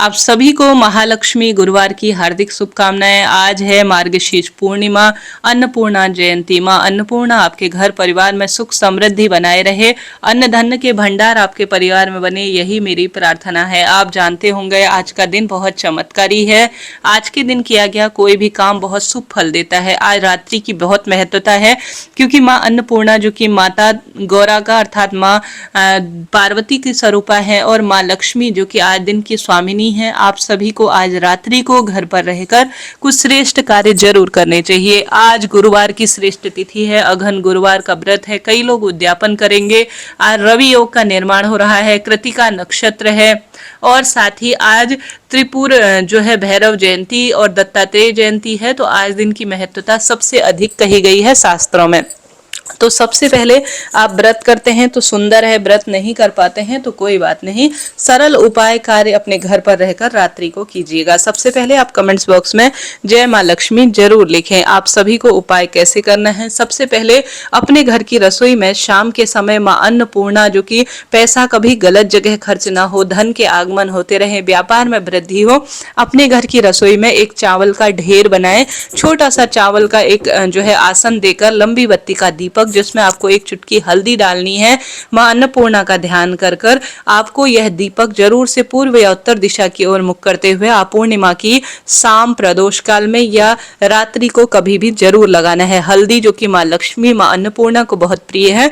आप सभी को महालक्ष्मी गुरुवार की हार्दिक शुभकामनाएं। आज है मार्गशीर्ष पूर्णिमा, अन्नपूर्णा जयंती। मां अन्नपूर्णा आपके घर परिवार में सुख समृद्धि बनाए रहे, अन्न धन के भंडार आपके परिवार में बने, यही मेरी प्रार्थना है। आप जानते होंगे आज का दिन बहुत चमत्कारी है। आज के दिन किया गया कोई भी काम बहुत शुभ फल देता है। आज रात्रि की बहुत महत्वता है क्योंकि मां अन्नपूर्णा जो कि माता गौरा का अर्थात मां पार्वती की स्वरूपा है और मां लक्ष्मी जो कि आज दिन की स्वामिनी है। आप सभी को आज रात्रि को घर पर रहकर कुछ श्रेष्ठ कार्य जरूर करने चाहिए। आज गुरुवार की श्रेष्ठ तिथि है, अघन गुरुवार का व्रत है, कई लोग उद्यापन करेंगे। आज रवि योग का निर्माण हो रहा है, कृतिका नक्षत्र है और साथ ही आज त्रिपुर जो है भैरव जयंती और दत्तात्रेय जयंती है। तो आज दिन की महत्वता सबसे अधिक कही गई है शास्त्रों में। तो सबसे पहले आप व्रत करते हैं तो सुंदर है, व्रत नहीं कर पाते हैं तो कोई बात नहीं, सरल उपाय कार्य अपने घर पर रहकर रात्रि को कीजिएगा। सबसे पहले आप कमेंट्स बॉक्स में जय मां लक्ष्मी जरूर लिखें। आप सभी को उपाय कैसे करना है, सबसे पहले अपने घर की रसोई में शाम के समय मां अन्नपूर्णा जो कि पैसा कभी गलत जगह खर्च ना हो, धन के आगमन होते रहे, व्यापार में वृद्धि हो, अपने घर की रसोई में एक चावल का ढेर बनाए, छोटा सा चावल का एक जो है आसन देकर लंबी बत्ती का दीपक जिसमें आपको एक चुटकी हल्दी डालनी है, मां अन्नपूर्णा का ध्यान कर कर आपको यह दीपक जरूर से पूर्व या उत्तर दिशा की ओर मुख करते हुए आप पूर्णिमा की शाम प्रदोष काल में या रात्रि को कभी भी जरूर लगाना है। हल्दी जो कि मां लक्ष्मी मां अन्नपूर्णा को बहुत प्रिय है।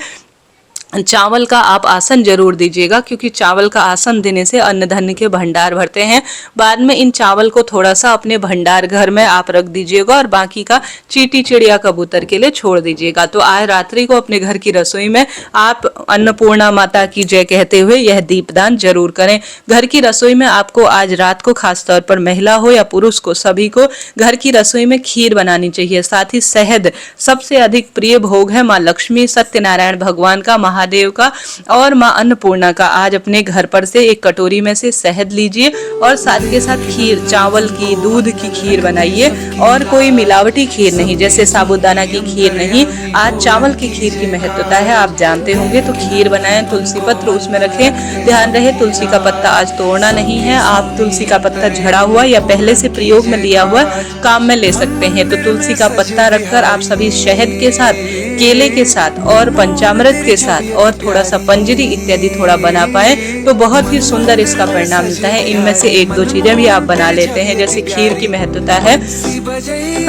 चावल का आप आसन जरूर दीजिएगा क्योंकि चावल का आसन देने से अन्न धन के भंडार भरते हैं। बाद में इन चावल को थोड़ा सा अपने भंडार घर में आप रख दीजिएगा और बाकी का चींटी चिड़िया कबूतर के लिए छोड़ दीजिएगा। तो आज रात्रि को अपने घर की रसोई में आप अन्नपूर्णा माता की जय कहते हुए यह दीपदान जरूर करें। घर की रसोई में आपको आज रात को खासतौर पर महिला हो या पुरुष को सभी को घर की रसोई में खीर बनानी चाहिए। साथ ही शहद सबसे अधिक प्रिय भोग है माँ लक्ष्मी, सत्यनारायण भगवान का, महादेव का और मां अन्नपूर्णा का। आज अपने घर पर से एक कटोरी में से शहद लीजिए और साथ के साथ खीर, चावल की दूध की खीर बनाइए और कोई मिलावटी खीर नहीं, जैसे साबूदाना की खीर नहीं। आज चावल की खीर की महत्वता है, आप जानते होंगे। तो खीर बनाएं, तुलसी पत्र उसमें रखें। ध्यान रहे तुलसी का पत्ता आज तोड़ना नहीं है। आप तुलसी का पत्ता झड़ा हुआ या पहले से प्रयोग में लिया हुआ काम में ले सकते हैं। तो तुलसी का पत्ता रखकर आप सभी शहद के साथ, केले के साथ और पंचामृत के साथ और थोड़ा सा पंजरी इत्यादि थोड़ा बना पाए तो बहुत ही सुंदर इसका परिणाम मिलता है। इनमें से एक दो चीजें भी आप बना लेते हैं। जैसे खीर की महत्वता है,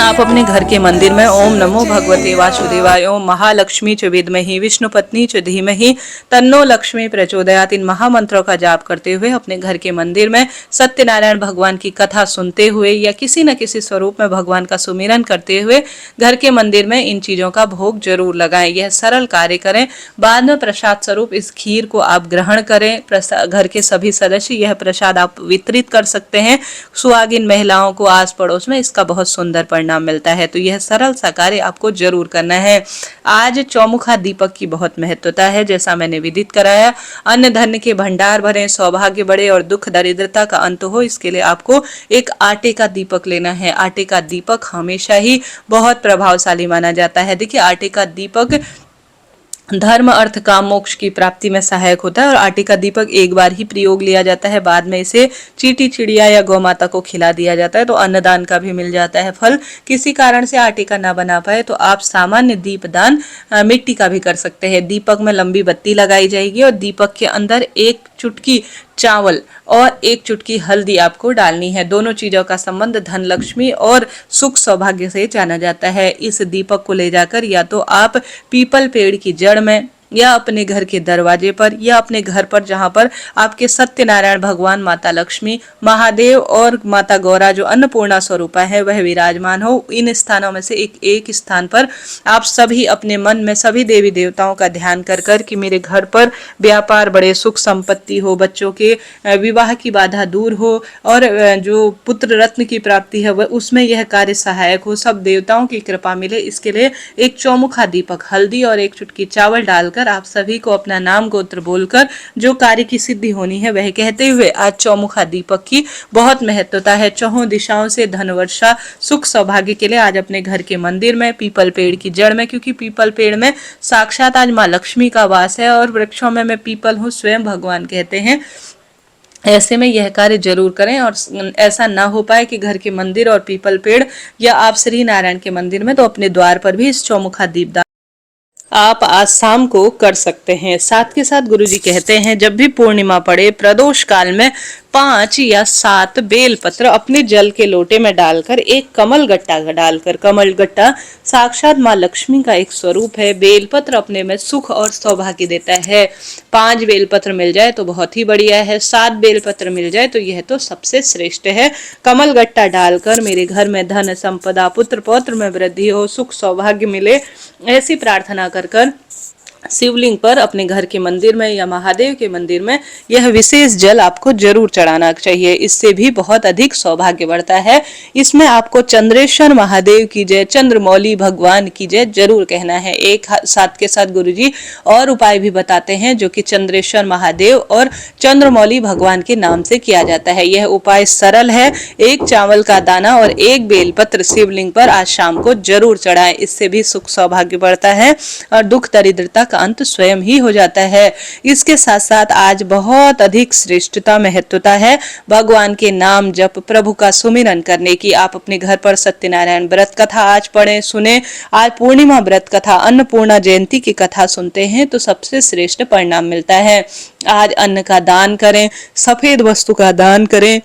आप अपने घर के मंदिर में ओम नमो भगवते वासुदेवाय, ओम महालक्ष्मी च विद्महि विष्णु पत्नी च धीमहि तन्नो लक्ष्मी प्रचोदयात्, इन महामंत्रों का जाप करते हुए अपने घर के मंदिर में सत्यनारायण भगवान की कथा सुनते हुए या किसी न किसी स्वरूप में भगवान का सुमिरन करते हुए घर के मंदिर में इन चीजों का भोग जरूर लगाएं। यह सरल कार्य करें। बाद में प्रसाद स्वरूप इस खीर को आप ग्रहण करें। घर के सभी सदस्य यह प्रसाद आप वितरित कर सकते हैं। सुहागिन महिलाओं को आस पड़ोस में इसका बहुत सुंदर परिणाम मिलता है। तो यह सरल सा कार्य आपको जरूर करना है। आज चौमुखा दीपक की बहुत महत्वता है, जैसा मैंने विदित कराया। अन्न धन के भंडार भरे, सौभाग्य बढ़े और दुख दरिद्रता का अंत हो, इसके लिए आपको एक आटे का दीपक लेना है। आटे का दीपक हमेशा ही बहुत प्रभावशाली माना जाता है। देखिए, आटे का दीपक धर्म अर्थ काम मोक्ष की प्राप्ति में सहायक होता है और आटे का दीपक एक बार ही प्रयोग लिया जाता है। बाद में इसे चींटी चिड़िया या गौ माता को खिला दिया जाता है। तो अन्नदान का भी मिल जाता है फल। किसी कारण से आटे का ना बना पाए तो आप सामान्य दीपदान मिट्टी का भी कर सकते हैं। दीपक में लंबी बत्ती लगाई जाएगी और दीपक के अंदर एक चुटकी चावल और एक चुटकी हल्दी आपको डालनी है। दोनों चीजों का संबंध धन लक्ष्मी और सुख सौभाग्य से जाना जाता है। इस दीपक को ले जाकर या तो आप पीपल पेड़ की जड़ में या अपने घर के दरवाजे पर या अपने घर पर जहां पर आपके सत्यनारायण भगवान, माता लक्ष्मी, महादेव और माता गौरा जो अन्नपूर्णा स्वरूपा है वह विराजमान हो, इन स्थानों में से एक स्थान पर आप सभी अपने मन में सभी देवी देवताओं का ध्यान कर कर कि मेरे घर पर व्यापार बढ़े, सुख संपत्ति हो, बच्चों के विवाह की बाधा दूर हो और जो पुत्र रत्न की प्राप्ति है वह उसमें यह कार्य सहायक हो, सब देवताओं की कृपा मिले। इसके लिए एक चौमुखा दीपक, हल्दी और एक चुटकी चावल डालकर आप सभी को अपना नाम गोत्र बोलकर जो कार्य की सिद्धि होनी है वह कहते हुए आज चौमुखा दीपक की बहुत महत्वता है। चौहों दिशाओं से धन वर्षा, सुख सौभाग्य के लिए आज अपने घर के मंदिर में पीपल पेड़ की जड़ में, क्योंकि पीपल पेड़ में साक्षात आज माँ लक्ष्मी का वास है और वृक्षों में मैं पीपल हूँ, स्वयं भगवान कहते हैं। ऐसे में यह कार्य जरूर करें और ऐसा ना हो पाए कि घर के मंदिर और पीपल पेड़ या आप श्री नारायण के मंदिर में तो अपने द्वार पर भी इस चौमुखा दीपदान आप आज शाम को कर सकते हैं। साथ के साथ गुरुजी कहते हैं जब भी पूर्णिमा पड़े प्रदोष काल में 5 या 7 बेलपत्र अपने जल के लोटे में डालकर एक कमल गट्टा डालकर, कमल गट्टा साक्षात माँ लक्ष्मी का एक स्वरूप है। बेलपत्र अपने में सुख और सौभाग्य देता है। 5 बेलपत्र मिल जाए तो बहुत ही बढ़िया है, 7 बेलपत्र मिल जाए तो यह तो सबसे श्रेष्ठ है। कमल गट्टा डालकर मेरे घर में धन संपदा पुत्र पौत्र में वृद्धि हो, सुख सौभाग्य मिले, ऐसी प्रार्थना कर शिवलिंग पर अपने घर के मंदिर में या महादेव के मंदिर में यह विशेष जल आपको जरूर चढ़ाना चाहिए। इससे भी बहुत अधिक सौभाग्य बढ़ता है। इसमें आपको चंद्रेश्वर महादेव की जय, चंद्रमौली भगवान की जय जरूर कहना है। एक साथ के साथ गुरुजी और उपाय भी बताते हैं जो कि चंद्रेश्वर महादेव और चंद्रमौली भगवान के नाम से किया जाता है। यह उपाय सरल है। एक चावल का दाना और एक बेलपत्र शिवलिंग पर आज शाम को जरूर चढ़ाएं। इससे भी सुख सौभाग्य बढ़ता है और दुख दरिद्रता का अंत स्वयं ही हो जाता है। इसके साथ साथ आज बहुत अधिक श्रेष्ठता महत्वता है भगवान के नाम जप, प्रभु का सुमिरन करने की। आप अपने घर पर सत्यनारायण व्रत कथा आज पढ़ें, सुने। आज पूर्णिमा व्रत कथा, अन्नपूर्णा जयंती की कथा सुनते हैं तो सबसे श्रेष्ठ परिणाम मिलता है। आज अन्न का दान करें, सफेद वस्तु का दान करें।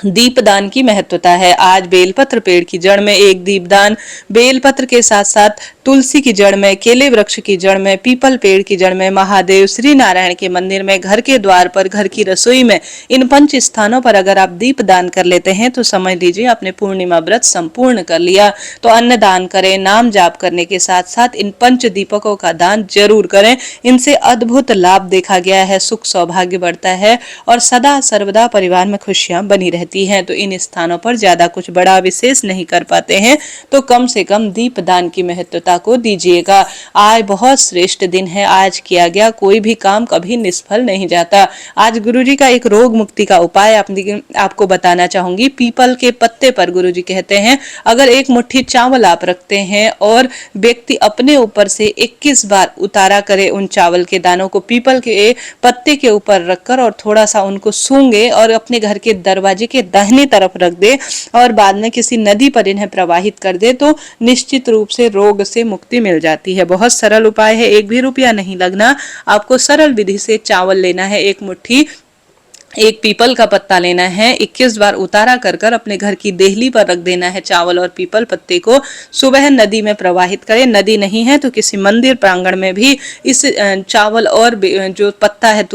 दीपदान की महत्वता है। आज बेलपत्र पेड़ की जड़ में एक दीपदान, बेलपत्र के साथ साथ तुलसी की जड़ में, केले वृक्ष की जड़ में, पीपल पेड़ की जड़ में, महादेव श्री नारायण के मंदिर में, घर के द्वार पर, घर की रसोई में, इन 5 स्थानों पर अगर आप दीप दान कर लेते हैं तो समझ लीजिए आपने पूर्णिमा व्रत संपूर्ण कर लिया। तो अन्न दान करें, नाम जाप करने के साथ साथ इन 5 दीपकों का दान जरूर करें। इनसे अद्भुत लाभ देखा गया है, सुख सौभाग्य बढ़ता है और सदा सर्वदा परिवार में खुशियां बनी रहती हैं। तो इन स्थानों पर ज्यादा कुछ बड़ा विशेष नहीं कर पाते हैं तो कम से कम दीप दान की महत्वता को दीजिएगा। आज बहुत श्रेष्ठ दिन है। आज किया गया कोई भी काम कभी निष्फल नहीं जाता। आज गुरुजी का एक रोग मुक्ति का उपाय आपको बताना चाहूंगी। पीपल के पत्ते पर गुरुजी कहते हैं अगर एक मुट्ठी चावल आप रखते हैं और व्यक्ति अपने ऊपर से 21 बार उतारा करे उन चावल के दानों को पीपल के पत्ते के ऊपर रखकर और थोड़ा सा उनको सूंघे और अपने घर के दरवाजे के दाहिनी तरफ रख दे और बाद में किसी नदी पर इन्हें प्रवाहित कर दे तो निश्चित रूप से रोग से मुक्ति मिल जाती है। बहुत सरल उपाय है, 1 भी रुपया नहीं लगना। आपको सरल विधि से चावल लेना है, एक मुट्ठी, एक पीपल का पत्ता लेना है, 21 बार उतारा कर कर अपने घर की देहली पर रख देना है। चावल और पीपल पत्ते को सुबह नदी में प्रवाहित करें। नदी नहीं है तो किसी मंदिर प्रांगण में भी इस चावल और जो पत्ता है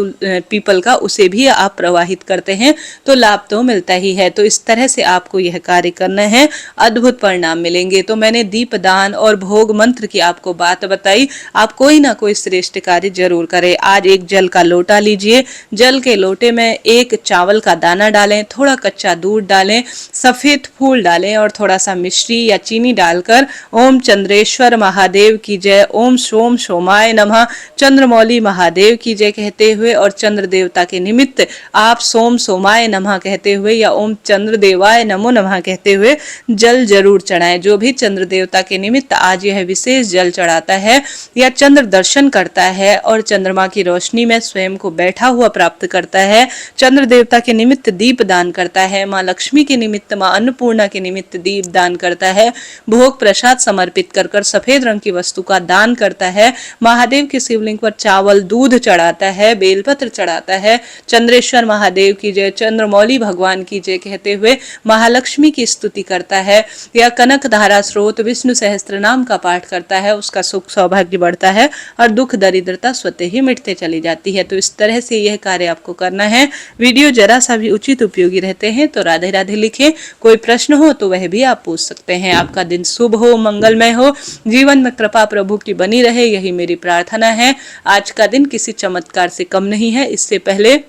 पीपल का उसे भी आप प्रवाहित करते हैं तो लाभ तो मिलता ही है। तो इस तरह से आपको यह कार्य करना है, अद्भुत परिणाम मिलेंगे। तो मैंने दीपदान और भोग मंत्र की आपको बात बताई। आप कोई ना कोई श्रेष्ठ कार्य जरूर करें। आज एक जल का लोटा लीजिए, जल के लोटे में एक चावल का दाना डालें, थोड़ा कच्चा दूध डालें, सफेद फूल डालें और थोड़ा सा मिश्री या चीनी डालकर ओम चंद्रेश्वर महादेव की जय, ओम सोम सोमाय नमः, चंद्रमौली महादेव की जय कहते हुए और चंद्र देवता के निमित्त आप सोम सोमाय नमः कहते हुए या ओम चंद्र देवाय नमो नमः कहते हुए जल जरूर चढ़ाएं। जो भी चंद्र देवता के निमित्त आज यह विशेष जल चढ़ाता है या चंद्र दर्शन करता है और चंद्रमा की रोशनी में स्वयं को बैठा हुआ प्राप्त करता है, चंद्र देवता के निमित्त दीप दान करता है, माँ लक्ष्मी के निमित्त, माँ अन्नपूर्णा के निमित्त दीप दान करता है, भोग प्रसाद समर्पित कर कर सफेद रंग की वस्तु का दान करता है, महादेव के शिवलिंग पर चावल दूध चढ़ाता है, बेलपत्र चढ़ाता है, चंद्रेश्वर महादेव की जय, चंद्रमौली भगवान की जय कहते हुए महालक्ष्मी की स्तुति करता है या कनक धारा स्रोत विष्णु सहस्त्र नाम का पाठ करता है, उसका सुख सौभाग्य बढ़ता है और दुख दरिद्रता स्वतः ही मिटते चली जाती है। तो इस तरह से यह कार्य आपको करना है। वीडियो जरा सा भी उचित उपयोगी रहते हैं तो राधे राधे लिखें। कोई प्रश्न हो तो वह भी आप पूछ सकते हैं। आपका दिन शुभ हो, मंगलमय हो, जीवन में कृपा प्रभु की बनी रहे, यही मेरी प्रार्थना है। आज का दिन किसी चमत्कार से कम नहीं है। इससे पहले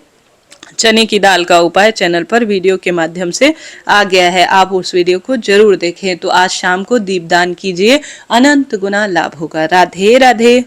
चने की दाल का उपाय चैनल पर वीडियो के माध्यम से आ गया है, आप उस वीडियो को जरूर देखें। तो आज शाम को दीपदान कीजिए, अनंत गुना लाभ होगा। राधे राधे।